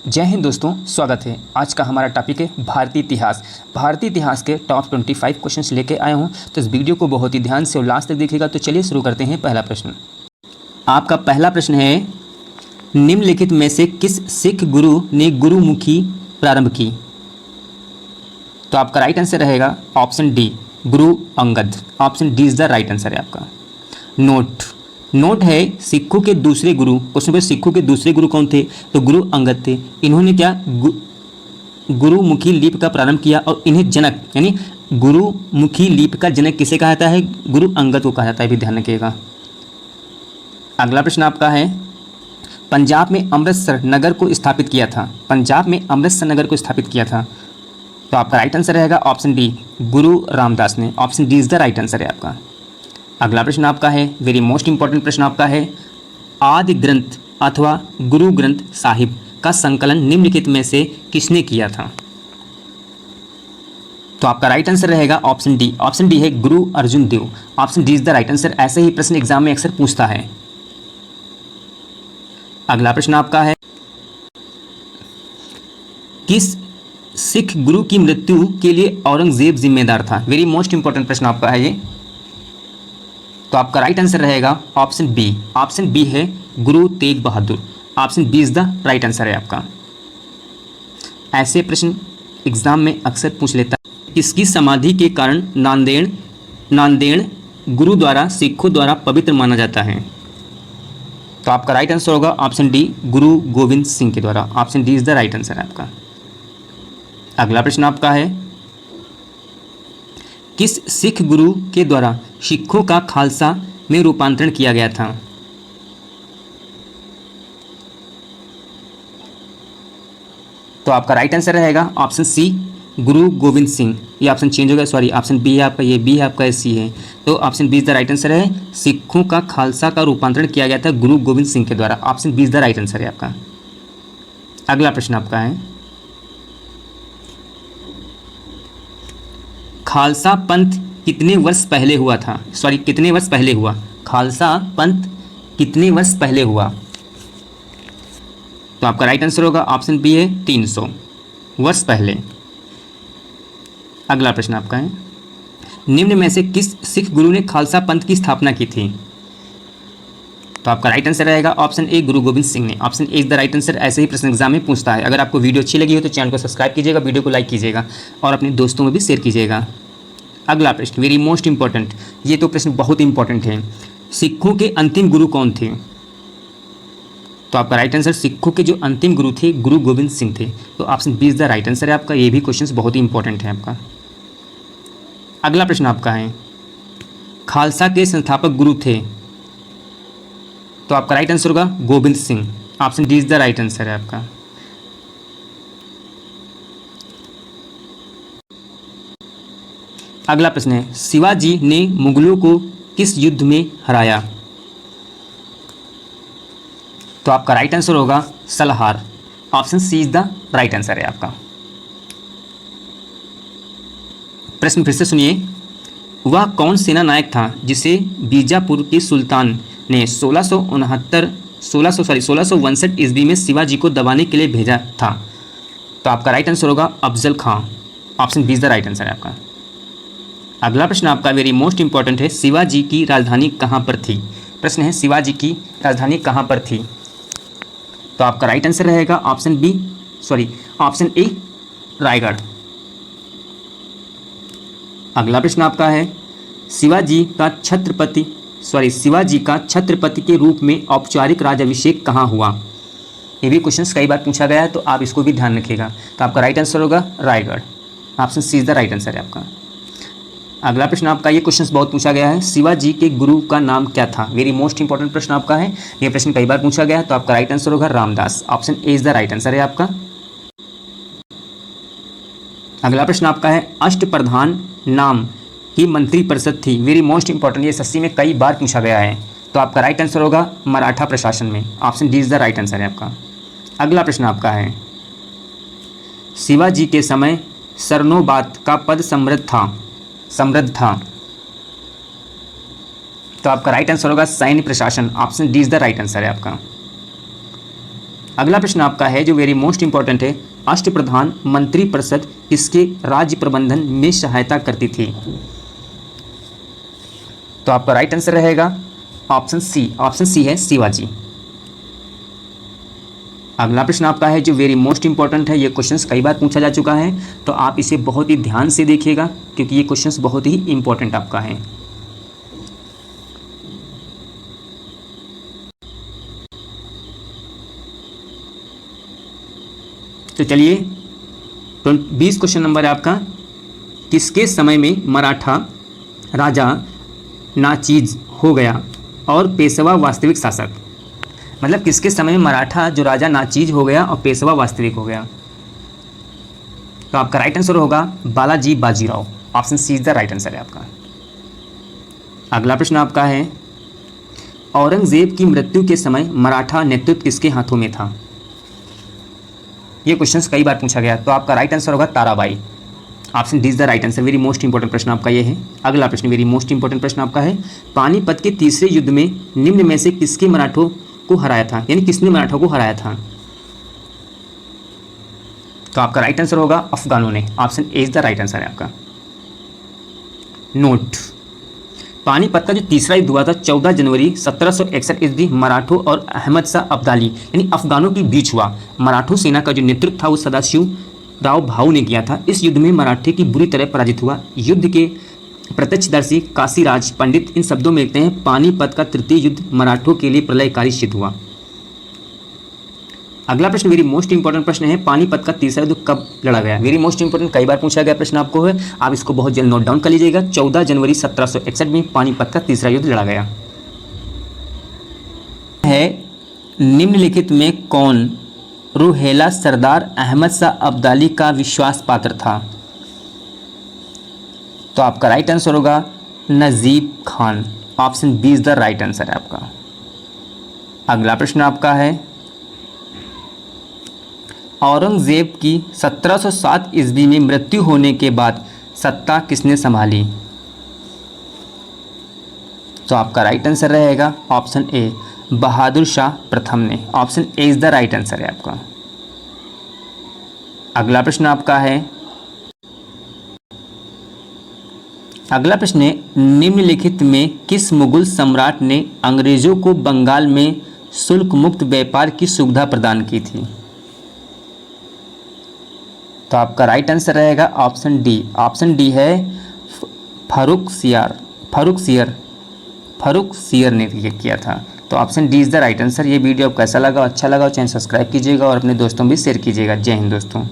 जय हिंद दोस्तों, स्वागत है। आज का हमारा टॉपिक है भारतीय इतिहास। भारतीय इतिहास के टॉप 25 क्वेश्चंस लेके आया हूँ, तो इस वीडियो को बहुत ही ध्यान से और लास्ट तक देखिएगा। तो चलिए शुरू करते हैं। पहला प्रश्न, आपका पहला प्रश्न है, निम्नलिखित में से किस सिख गुरु ने गुरुमुखी प्रारंभ की? तो आपका राइट आंसर रहेगा option D, Guru Angad. Option D is the right answer है आपका। नोट है सिखों के दूसरे गुरु। क्वेश्चन पर सिखों के दूसरे गुरु कौन थे? तो गुरु अंगद थे। इन्होंने क्या गुरुमुखी लिपि का प्रारंभ किया और इन्हें जनक यानी गुरुमुखी लिपि का जनक किसे कहा जाता है? गुरु अंगद को कहा जाता है, भी ध्यान रखिएगा। अगला प्रश्न आपका है, पंजाब में अमृतसर नगर को स्थापित किया था। पंजाब में अमृतसर नगर को स्थापित किया था। तो आपका राइट आंसर रहेगा ऑप्शन डी, गुरु रामदास ने। Option D is the right answer है आपका। अगला प्रश्न आपका है, वेरी मोस्ट इंपॉर्टेंट प्रश्न आपका है, आदि ग्रंथ अथवा गुरु ग्रंथ साहिब का संकलन निम्नलिखित में से किसने किया था? तो आपका राइट आंसर रहेगा ऑप्शन डी। ऑप्शन डी है Guru Arjun Dev. Option D is the right answer. ऐसे ही प्रश्न एग्जाम में अक्सर पूछता है। अगला प्रश्न आपका है, किस सिख गुरु की मृत्यु के लिए औरंगजेब जिम्मेदार था? वेरी मोस्ट इंपॉर्टेंट प्रश्न आपका है ये। तो आपका राइट आंसर रहेगा ऑप्शन बी। ऑप्शन बी है Guru Tegh Bahadur. Option B is the right answer है आपका। ऐसे प्रश्न एग्जाम में अक्सर पूछ लेता है। किसकी समाधि के कारण नांदेड़ गुरु द्वारा सिखों द्वारा पवित्र माना जाता है? तो आपका राइट आंसर होगा ऑप्शन डी, गुरु गोविंद सिंह के द्वारा। Option D is the right answer है आपका। अगला प्रश्न आपका है, किस सिख गुरु के द्वारा सिखों का खालसा में रूपांतरण किया गया था? तो आपका राइट आंसर रहेगा ऑप्शन सी, गुरु गोविंद सिंह। ये ऑप्शन चेंज हो गया, सॉरी, ऑप्शन बी है आपका, ये बी है आपका, सी है। तो option B is the right answer है। सिखों का खालसा का रूपांतरण किया गया था गुरु गोविंद सिंह के द्वारा। Option B is the right answer है आपका। अगला प्रश्न आपका है, खालसा पंथ कितने वर्ष पहले हुआ था? सॉरी, कितने वर्ष पहले हुआ? खालसा पंथ कितने वर्ष पहले हुआ? तो आपका राइट आंसर होगा ऑप्शन बी है, 300 वर्ष पहले। अगला प्रश्न आपका है, निम्न में से किस सिख गुरु ने खालसा पंथ की स्थापना की थी? तो आपका राइट आंसर रहेगा ऑप्शन ए, गुरु गोविंद सिंह ने। Option A is the right answer. ऐसे ही प्रश्न एग्जाम में पूछता है। अगर आपको वीडियो अच्छी लगी हो तो चैनल को सब्सक्राइब कीजिएगा, वीडियो को लाइक कीजिएगा और अपने दोस्तों में भी शेयर कीजिएगा। अगला प्रश्न वेरी मोस्ट इंपॉर्टेंट, ये तो प्रश्न बहुत इंपॉर्टेंट है। सिखों के अंतिम गुरु कौन थे? तो आपका राइट आंसर, सिखों के जो अंतिम गुरु थे गुरु गोविंद सिंह थे। तो option B is the right answer है आपका। ये भी क्वेश्चन बहुत ही इंपॉर्टेंट है आपका। अगला प्रश्न आपका है, खालसा के संस्थापक गुरु थे? तो आपका राइट आंसर होगा Govind Singh. Option D is the right answer है आपका। अगला प्रश्न है, शिवाजी ने मुगलों को किस युद्ध में हराया? तो आपका राइट आंसर होगा Salhar. Option C is the right answer है आपका। प्रश्न फिर से सुनिए, वह कौन सेना नायक था जिसे बीजापुर के सुल्तान ने 1661 ईस्वी में शिवाजी को दबाने के लिए भेजा था? तो आपका राइट आंसर होगा Afzal Khan. Option B is the right answer है आपका। अगला प्रश्न आपका वेरी मोस्ट इंपॉर्टेंट है, शिवाजी की राजधानी कहाँ पर थी? प्रश्न है, शिवाजी की राजधानी कहाँ पर थी? तो आपका राइट आंसर रहेगा option B, sorry, option A, Raigarh. अगला प्रश्न आपका है, शिवाजी का छत्रपति के रूप में औपचारिक राज्याभिषेक कहाँ हुआ? ये भी क्वेश्चंस कई बार पूछा गया है, तो आप इसको भी ध्यान रखिएगा। तो आपका राइट आंसर होगा Raigarh. Option C is the right answer है आपका। अगला प्रश्न आपका, ये क्वेश्चन बहुत पूछा गया है, शिवाजी के गुरु का नाम क्या था? वेरी मोस्ट इंपॉर्टेंट प्रश्न आपका है। ये प्रश्न कई बार पूछा गया है, तो आपका राइट आंसर होगा Ramdas. Option A is the right answer है आपका। अगला प्रश्न आपका है, अष्टप्रधान नाम की मंत्री परिषद थी? वेरी मोस्ट इंपॉर्टेंट, ये एसएससी में कई बार पूछा गया है। तो आपका राइट आंसर होगा मराठा प्रशासन में। Option D is the right answer है आपका। अगला प्रश्न आपका है, शिवाजी के समय सरनोबात का पद समृद्ध था। तो आपका राइट आंसर होगा सैन्य प्रशासन। Option D is the right answer है आपका। अगला प्रश्न आपका है जो वेरी मोस्ट इंपॉर्टेंट है, अष्टप्रधान मंत्री परिषद किसके राज्य प्रबंधन में सहायता करती थी? तो आपका राइट आंसर रहेगा ऑप्शन सी है शिवाजी। अगला प्रश्न आपका है जो वेरी मोस्ट इंपॉर्टेंट है, ये क्वेश्चंस कई बार पूछा जा चुका है, तो आप इसे बहुत ही ध्यान से देखिएगा क्योंकि ये क्वेश्चंस बहुत ही इंपॉर्टेंट आपका है। तो चलिए 20 क्वेश्चन नंबर है आपका, किसके समय में मराठा राजा नाचीज हो गया और पेशवा वास्तविक शासक? मतलब किसके समय में मराठा जो राजा नाचीज हो गया और पेशवा वास्तविक हो गया? तो आपका राइट आंसर होगा Balaji Bajirao. Option C is the right answer है आपका। अगला प्रश्न आपका है, औरंगजेब की मृत्यु के समय मराठा नेतृत्व किसके हाथों में था? ये क्वेश्चंस कई बार पूछा गया, तो आपका राइट आंसर होगा Tarabai. Option D is the right answer. Very most important प्रश्न आपका ये है। अगला प्रश्न वेरी मोस्ट इंपॉर्टेंट प्रश्न आपका है, पानीपत के तीसरे युद्ध में निम्न में से किसके मराठों को हराया था, यानी किसने मराठों को हराया था? तो आपका राइट आंसर होगा अफगानों ने। Option A is the right answer है आपका। नोट, पानीपत का जो तीसरा युद्ध हुआ था 14 जनवरी 1761 ईस्वी मराठों और अहमद शाह अब्दाली यानी अफगानों के बीच हुआ। मराठों सेना का जो नेतृत्व था वो सदाशिव राव भाऊ ने किया था। इस युद्ध में मराठे की बुरी तरह पराजित हुआ। युद्ध के प्रत्यक्षदर्शी काशीराज पंडित इन शब्दों में लिखते हैं, पानीपत का तृतीय युद्ध मराठों के लिए प्रलयकारी सिद्ध हुआ। अगला प्रश्न वेरी मोस्ट इंपॉर्टेंट प्रश्न है, पानीपत का तीसरा युद्ध कब लड़ा गया? वेरी मोस्ट इंपॉर्टेंट, कई बार पूछा गया प्रश्न आपको है, आप इसको बहुत जल्द नोट डाउन कर लीजिएगा। 14 जनवरी 1761 में पानीपत का तीसरा युद्ध लड़ा गया है। निम्नलिखित में कौन रूहेला सरदार अहमद शाह अब्दाली का विश्वास पात्र था? तो आपका राइट आंसर होगा Najib Khan. Option B is the right answer है आपका। अगला प्रश्न आपका है, औरंगजेब की 1707 ईस्वी में मृत्यु होने के बाद सत्ता किसने संभाली? तो आपका राइट आंसर रहेगा ऑप्शन ए बहादुर शाह प्रथम ने। Option A is the right answer है आपका। अगला प्रश्न आपका है, अगला प्रश्न है, निम्नलिखित में किस मुगल सम्राट ने अंग्रेजों को बंगाल में शुल्क मुक्त व्यापार की सुविधा प्रदान की थी? तो आपका राइट आंसर रहेगा ऑप्शन डी। ऑप्शन डी है फारूक सियर ने किया था। तो option D is the right answer. ये वीडियो आपको कैसा लगा, अच्छा लगा और चैनल सब्सक्राइब कीजिएगा और अपने दोस्तों भी शेयर कीजिएगा। जय हिंद दोस्तों।